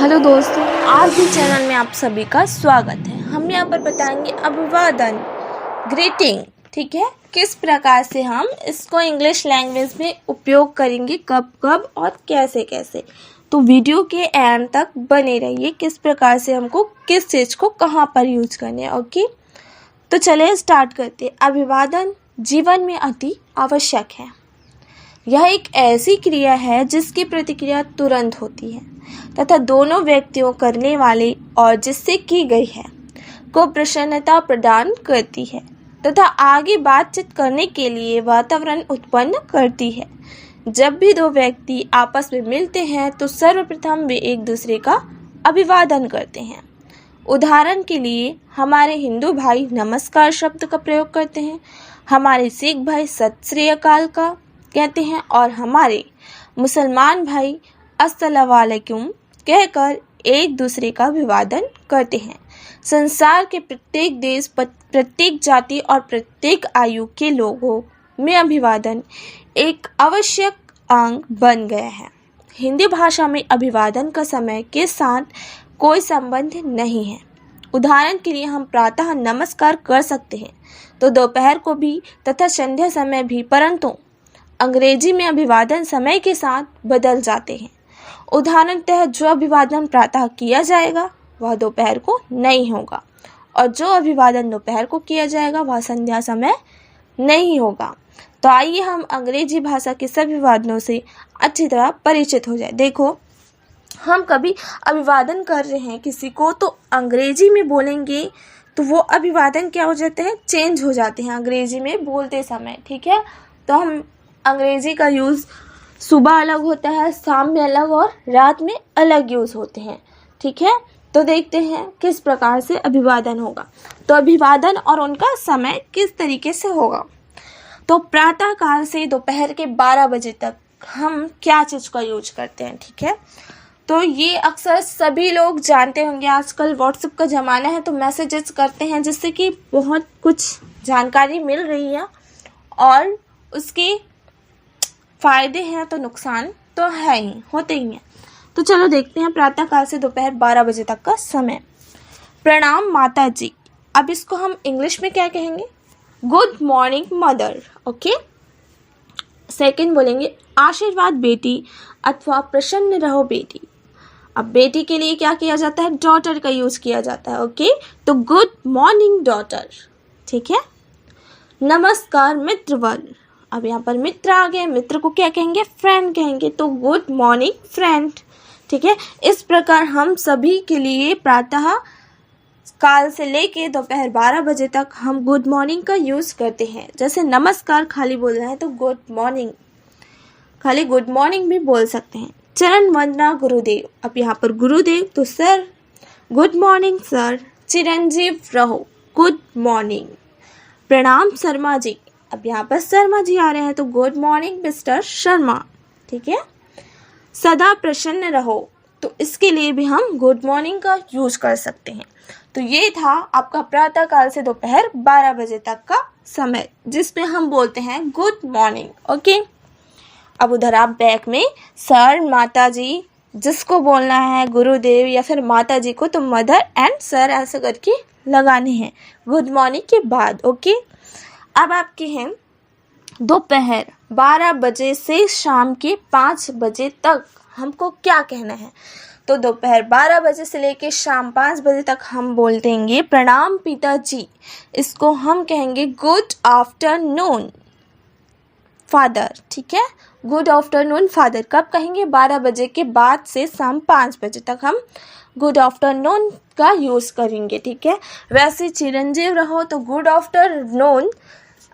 Hello दोस्तों, आज भी चैनल में आप सभी का स्वागत है। हम यहाँ पर बताएंगे अभिवादन, ग्रीटिंग, ठीक है, किस प्रकार से हम इसको इंग्लिश लैंग्वेज में उपयोग करेंगे, कब कब और कैसे कैसे। तो वीडियो के एंड तक बने रहिए, किस प्रकार से हमको किस चीज़ को कहाँ पर यूज करना है। ओके, तो चलिए स्टार्ट करते हैं। अभिवादन जीवन में अति आवश्यक है। यह एक ऐसी क्रिया है जिसकी प्रतिक्रिया तुरंत होती है तथा दोनों व्यक्तियों, करने वाले और जिससे की गई है, को प्रसन्नता प्रदान करती है तथा आगे बातचीत करने के लिए वातावरण उत्पन्न करती है। जब भी दो व्यक्ति आपस में मिलते हैं तो सर्वप्रथम वे एक दूसरे का अभिवादन करते हैं। उदाहरण के लिए हमारे हिंदू भाई नमस्कार शब्द का प्रयोग करते हैं, हमारे सिख भाई सत श्री अकाल का कहते हैं और हमारे मुसलमान भाई अस्सलाम वालेकुम कहकर एक दूसरे का अभिवादन करते हैं। संसार के प्रत्येक देश, प्रत्येक जाति और प्रत्येक आयु के लोगों में अभिवादन एक आवश्यक अंग बन गया है। हिंदी भाषा में अभिवादन का समय के साथ कोई संबंध नहीं है। उदाहरण के लिए हम प्रातः नमस्कार कर सकते हैं तो दोपहर को भी तथा संध्या समय भी, परंतु अंग्रेजी में अभिवादन समय के साथ बदल जाते हैं। उदाहरणतः जो अभिवादन प्रातः किया जाएगा वह दोपहर को नहीं होगा और जो अभिवादन दोपहर को किया जाएगा वह संध्या समय नहीं होगा। तो आइए हम अंग्रेजी भाषा के सभी अभिवादनों से अच्छी तरह परिचित हो जाए। देखो, हम कभी अभिवादन कर रहे हैं किसी को तो अंग्रेजी में बोलेंगे तो वो अभिवादन क्या हो जाते हैं, चेंज हो जाते हैं अंग्रेजी में बोलते समय, ठीक है। तो हम अंग्रेजी का यूज़ सुबह अलग होता है, शाम में अलग और रात में अलग यूज़ होते हैं, ठीक है। तो देखते हैं किस प्रकार से अभिवादन होगा। तो अभिवादन और उनका समय किस तरीके से होगा। तो प्रातः काल से दोपहर के 12 बजे तक हम क्या चीज़ का यूज करते हैं, ठीक है। तो ये अक्सर सभी लोग जानते होंगे, आजकल व्हाट्सएप का ज़माना है तो मैसेजेस करते हैं जिससे कि बहुत कुछ जानकारी मिल रही है और उसके फ़ायदे हैं तो नुकसान तो है ही, होते ही हैं। तो चलो देखते हैं प्रातःकाल से दोपहर 12 बजे तक का समय। प्रणाम माता जी, अब इसको हम इंग्लिश में क्या कहेंगे, good morning mother. Okay, second बोलेंगे आशीर्वाद बेटी अथवा प्रसन्न रहो बेटी। अब बेटी के लिए क्या किया जाता है, डॉटर का यूज़ किया जाता है। ओके, तो गुड मॉर्निंग डॉटर, ठीक है। नमस्कार मित्रवर, अब यहाँ पर मित्र आ गए, मित्र को क्या कहेंगे, फ्रेंड कहेंगे, तो गुड मॉर्निंग फ्रेंड, ठीक है। इस प्रकार हम सभी के लिए प्रातः काल से लेके दोपहर 12 बजे तक हम गुड मॉर्निंग का यूज़ करते हैं। जैसे नमस्कार खाली बोल रहे हैं तो गुड मॉर्निंग, खाली गुड मॉर्निंग भी बोल सकते हैं। चरण वंदना गुरुदेव, अब यहाँ पर गुरुदेव तो सर, गुड मॉर्निंग सर। चिरंजीव रहो, गुड मॉर्निंग। प्रणाम शर्मा जी, अब यहाँ पर शर्मा जी आ रहे हैं तो गुड मॉर्निंग मिस्टर शर्मा, ठीक है। सदा प्रसन्न रहो, तो इसके लिए भी हम गुड मॉर्निंग का यूज कर सकते हैं। तो ये था आपका प्रातः काल से दोपहर 12 बजे तक का समय जिसमें हम बोलते हैं गुड मॉर्निंग। ओके, अब उधर आप बैक में सर, माता जी, जिसको बोलना है गुरुदेव या फिर माता जी को तो मदर एंड सर ऐसे करके लगाने हैं गुड मॉर्निंग के बाद। ओके, अब आपके हैं दोपहर 12 बजे से शाम के 5 बजे तक हमको क्या कहना है। तो दोपहर 12 बजे से लेके शाम 5 बजे तक हम बोल देंगे प्रणाम पिताजी, इसको हम कहेंगे गुड आफ्टरनून फादर, ठीक है। गुड आफ्टरनून फादर कब कहेंगे, 12 बजे के बाद से शाम 5 बजे तक हम गुड आफ्टरनून का यूज़ करेंगे, ठीक है। वैसे चिरंजीव रहो तो गुड आफ्टरनून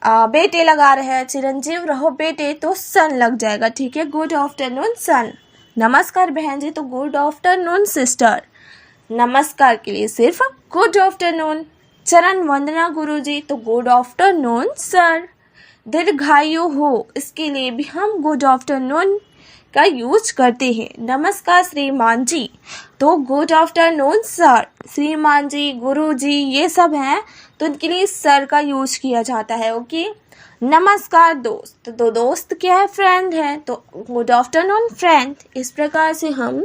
बेटे लगा रहे हैं, चिरंजीव रहो बेटे तो सन लग जाएगा, ठीक है। गुड आफ्टरनून सन। नमस्कार बहन जी तो गुड आफ्टरनून सिस्टर, नमस्कार के लिए सिर्फ गुड आफ्टरनून। चरण वंदना गुरु जी तो गुड आफ्टरनून सर। दीर्घायु हो, इसके लिए भी हम गुड आफ्टरनून का यूज करते हैं। नमस्कार श्रीमान जी तो गुड आफ्टरनून सर। श्रीमान जी, गुरु जी ये सब हैं तो उनके लिए सर का यूज किया जाता है। ओके, नमस्कार दोस्त, तो दोस्त क्या है, फ्रेंड है, तो गुड आफ्टरनून फ्रेंड। इस प्रकार से हम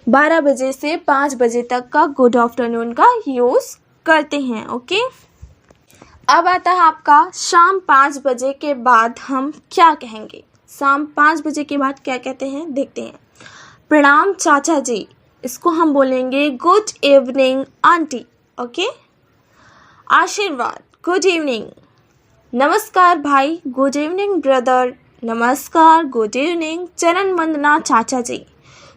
12 बजे से 5 बजे तक का गुड आफ्टरनून का यूज़ करते हैं। ओके, अब आता है आपका शाम 5 बजे के बाद हम क्या कहेंगे। शाम 5 बजे के बाद क्या कहते हैं देखते हैं। प्रणाम चाचा जी, इसको हम बोलेंगे गुड इवनिंग आंटी। ओके, आशीर्वाद गुड इवनिंग। नमस्कार भाई, गुड इवनिंग ब्रदर। नमस्कार, गुड इवनिंग। चरण वंदना चाचा जी,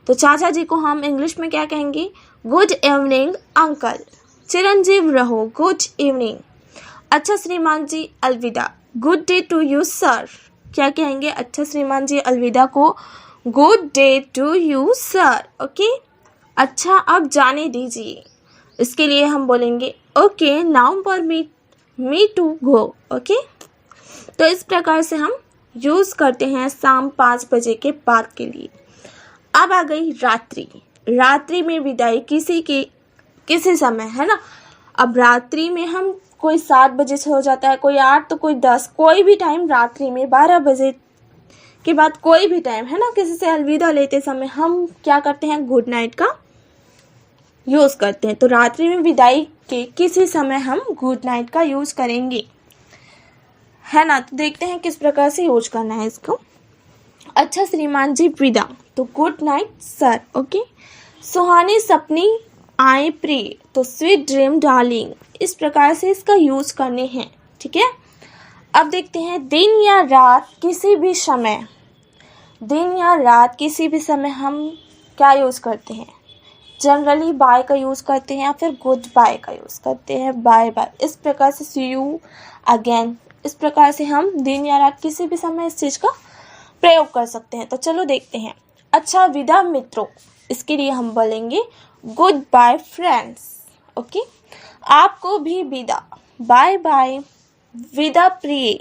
तो चाचा जी को हम इंग्लिश में क्या कहेंगे, गुड इवनिंग अंकल। चिरंजीव रहो, गुड इवनिंग। अच्छा श्रीमान जी, अलविदा, good day to you sir. क्या कहेंगे, अच्छा श्रीमान जी अलविदा को good day to you sir. Okay, अच्छा अब जाने दीजिए, इसके लिए हम बोलेंगे okay now permit me to go. Okay, तो इस प्रकार से हम यूज़ करते हैं शाम 5 बजे के बाद के लिए। अब आ गई रात्रि। रात्रि में विदाई किसी समय है ना। अब रात्रि में हम कोई 7 बजे से हो जाता है, कोई 8 तो कोई 10, कोई भी टाइम रात्रि में 12 बजे के बाद कोई भी टाइम है ना, किसी से अलविदा लेते समय हम क्या करते हैं, गुड नाइट का यूज़ करते हैं। तो रात्रि में विदाई के किसी समय हम गुड नाइट का यूज़ करेंगे, है ना। तो देखते हैं किस प्रकार से यूज करना है इसको। अच्छा श्रीमान जी विदा, तो गुड नाइट सर। ओके, सुहानी सपनी आए प्रिय, तो स्वीट ड्रीम डार्लिंग। इस प्रकार से इसका यूज करने हैं, ठीक है। अब देखते हैं दिन या रात किसी भी समय, दिन या रात किसी भी समय हम क्या यूज़ करते हैं, जनरली बाय का यूज़ करते हैं या फिर गुड बाय का यूज़ करते हैं, बाय बाय। इस प्रकार से सी यू अगेन, इस प्रकार से हम दिन या रात किसी भी समय इस चीज़ का प्रयोग कर सकते हैं। तो चलो देखते हैं। अच्छा विदा मित्रों, इसके लिए हम बोलेंगे गुड बाय फ्रेंड्स। ओके, आपको भी विदा, बाय बाय। विदा प्रिय,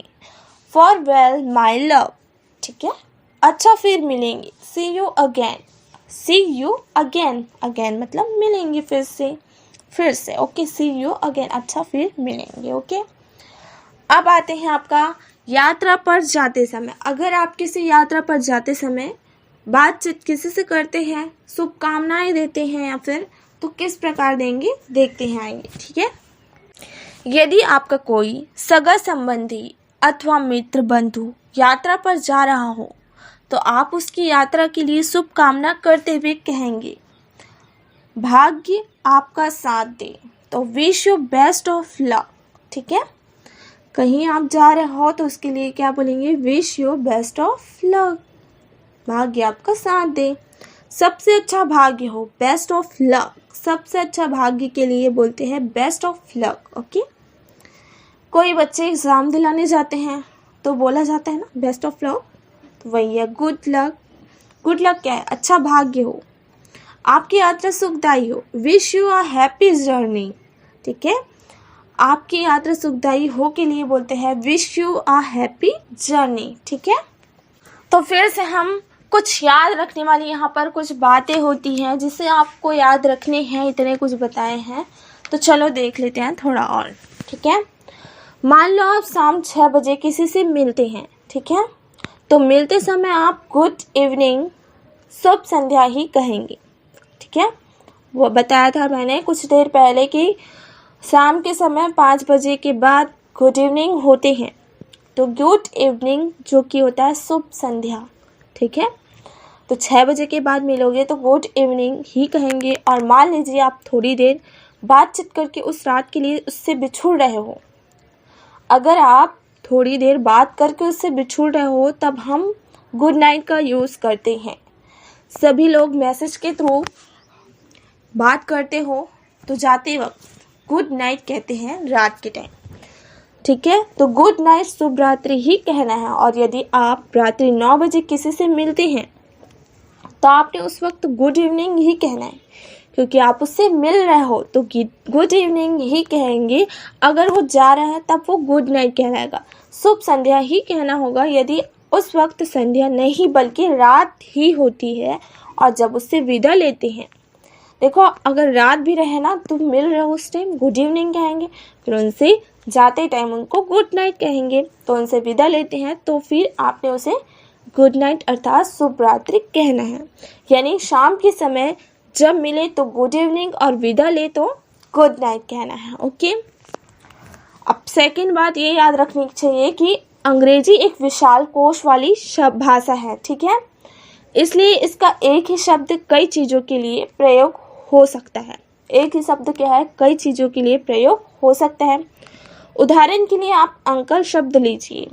फॉरवेल माय लव, ठीक है। अच्छा फिर मिलेंगे, see you again. See you again, again मतलब मिलेंगे फिर से। ओके, सी यू अगेन, अच्छा फिर मिलेंगे। ओके, अब आते हैं आपका यात्रा पर जाते समय। अगर आप किसी यात्रा पर जाते समय बातचीत किसी से करते हैं, शुभकामनाएं देते हैं या फिर, तो किस प्रकार देंगे देखते हैं आएंगे, ठीक है। यदि आपका कोई सगा संबंधी अथवा मित्र बंधु यात्रा पर जा रहा हो तो आप उसकी यात्रा के लिए शुभकामना करते हुए कहेंगे भाग्य आपका साथ दे, तो wish you best of luck, ठीक है। कहीं आप जा रहे हो तो उसके लिए क्या बोलेंगे, wish you best of luck, भाग्य आपका साथ दे। सबसे अच्छा भाग्य हो, बेस्ट ऑफ लक, सबसे अच्छा भाग्य के लिए बोलते हैं बेस्ट ऑफ लक। ओके, कोई बच्चे एग्ज़ाम दिलाने जाते हैं तो बोला जाता है ना बेस्ट ऑफ लक, तो वही है गुड लक। गुड लक क्या है, अच्छा भाग्य हो, आपकी यात्रा सुखदायी हो, wish you a happy journey, ठीक है। आपकी यात्रा सुखदायी हो के लिए बोलते हैं wish you a happy journey, ठीक है। तो फिर से हम कुछ याद रखने वाली यहाँ पर कुछ बातें होती हैं जिसे आपको याद रखने हैं, इतने कुछ बताए हैं, तो चलो देख लेते हैं थोड़ा और, ठीक है। मान लो आप शाम 6 बजे किसी से मिलते हैं, ठीक है, तो मिलते समय आप गुड इवनिंग, शुभ संध्या ही कहेंगे, ठीक है। वो बताया था मैंने कुछ देर पहले कि शाम के समय 5 बजे के बाद गुड इवनिंग होते हैं, तो गुड इवनिंग जो कि होता है शुभ संध्या, ठीक है। तो 6 बजे के बाद मिलोगे तो गुड इवनिंग ही कहेंगे। और मान लीजिए आप थोड़ी देर बातचीत करके उस रात के लिए उससे बिछुड़ रहे हो, अगर आप थोड़ी देर बात करके उससे बिछुड़ रहे हो तब हम गुड नाइट का यूज़ करते हैं। सभी लोग मैसेज के थ्रू बात करते हो तो जाते वक्त गुड नाइट कहते हैं रात के टाइम, ठीक है। तो गुड नाइट, शुभ रात्रि ही कहना है। और यदि आप रात्रि 9 बजे किसी से मिलते हैं तो आपने उस वक्त गुड इवनिंग ही कहना है, क्योंकि आप उससे मिल रहे हो तो गुड इवनिंग ही कहेंगे। अगर वो जा रहा है तब वो गुड नाइट कहलाएगा। शुभ संध्या ही कहना होगा यदि उस वक्त संध्या नहीं बल्कि रात ही होती है और जब उससे विदा लेते हैं। देखो अगर रात भी रहे ना, तुम मिल रहे हो उस टाइम गुड इवनिंग कहेंगे, फिर उनसे जाते टाइम उनको गुड नाइट कहेंगे, तो उनसे विदा लेते हैं तो फिर आपने उसे गुड नाइट अर्थात शुभ रात्रि कहना है। यानी शाम के समय जब मिले तो गुड इवनिंग और विदा ले तो गुड नाइट कहना है। ओके, अब सेकंड बात ये याद रखनी चाहिए कि अंग्रेजी एक विशाल कोश वाली भाषा है, ठीक है, इसलिए इसका एक ही शब्द कई चीज़ों के लिए प्रयोग हो सकता है। एक ही शब्द क्या है, कई चीज़ों के लिए प्रयोग हो सकता है। उदाहरण के लिए आप अंकल शब्द लीजिए।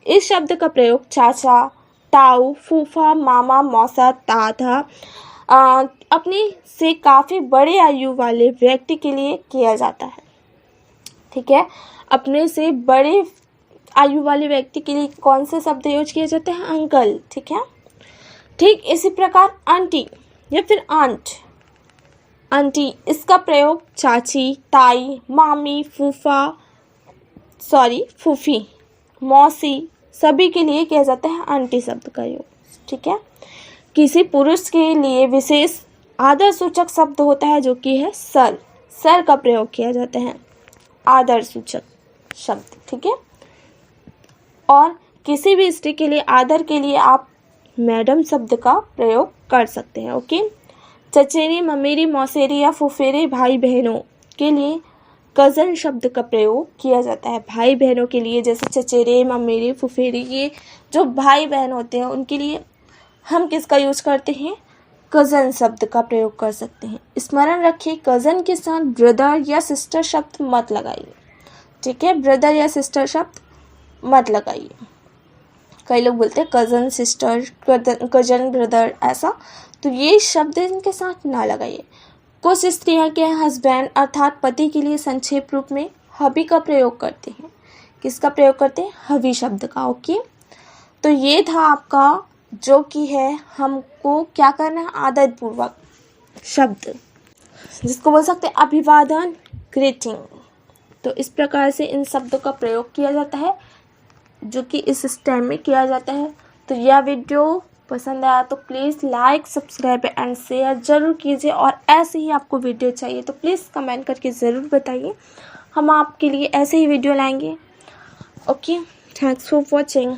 इस शब्द का प्रयोग चाचा, ताऊ, फूफा, मामा, मौसा, दादा अपने से काफ़ी बड़े आयु वाले व्यक्ति के लिए किया जाता है, ठीक है। अपने से बड़े आयु वाले व्यक्ति के लिए कौन से शब्द यूज किए जाते हैं, अंकल, ठीक है। ठीक इसी प्रकार आंटी या फिर आंट, आंटी इसका प्रयोग चाची, ताई, मामी, फूफी, मौसी सभी के लिए किया जाता है आंटी शब्द का यूज, ठीक है। किसी पुरुष के लिए विशेष आदर सूचक शब्द होता है जो कि है सर, सर का प्रयोग किया जाता है आदर सूचक शब्द, ठीक है। और किसी भी स्त्री के लिए आदर के लिए आप मैडम शब्द का प्रयोग कर सकते हैं। ओके, चचेरे, ममेरे, मौसेरे या फुफेरे भाई बहनों के लिए कज़न शब्द का प्रयोग किया जाता है। भाई बहनों के लिए जैसे चचेरे, ममेरे, फुफेरे, ये जो भाई बहन होते हैं उनके लिए हम किसका यूज करते हैं, कज़न शब्द का प्रयोग कर सकते हैं। स्मरण रखिए, कज़न के साथ ब्रदर या सिस्टर शब्द मत लगाइए, ठीक है, ब्रदर या सिस्टर शब्द मत लगाइए। कई लोग बोलते हैं कज़न सिस्टर, कज़न ब्रदर, ऐसा, तो ये शब्द इनके साथ ना लगाइए। कुछ स्त्रियां के हस्बैंड अर्थात पति के लिए संक्षेप रूप में हबी का प्रयोग करते हैं। किसका प्रयोग करते हैं, हबी शब्द का। ओके, तो ये था आपका जो कि है हमको क्या करना है, आदरपूर्वक शब्द जिसको बोल सकते हैं अभिवादन, ग्रीटिंग। तो इस प्रकार से इन शब्दों का प्रयोग किया जाता है जो कि इस स्टेम में किया जाता है। तो यह वीडियो पसंद आया तो please like, subscribe and share ज़रूर कीजिए, और ऐसे ही आपको वीडियो चाहिए तो प्लीज़ कमेंट करके ज़रूर बताइए, हम आपके लिए ऐसे ही वीडियो लाएंगे। Okay, thanks for watching.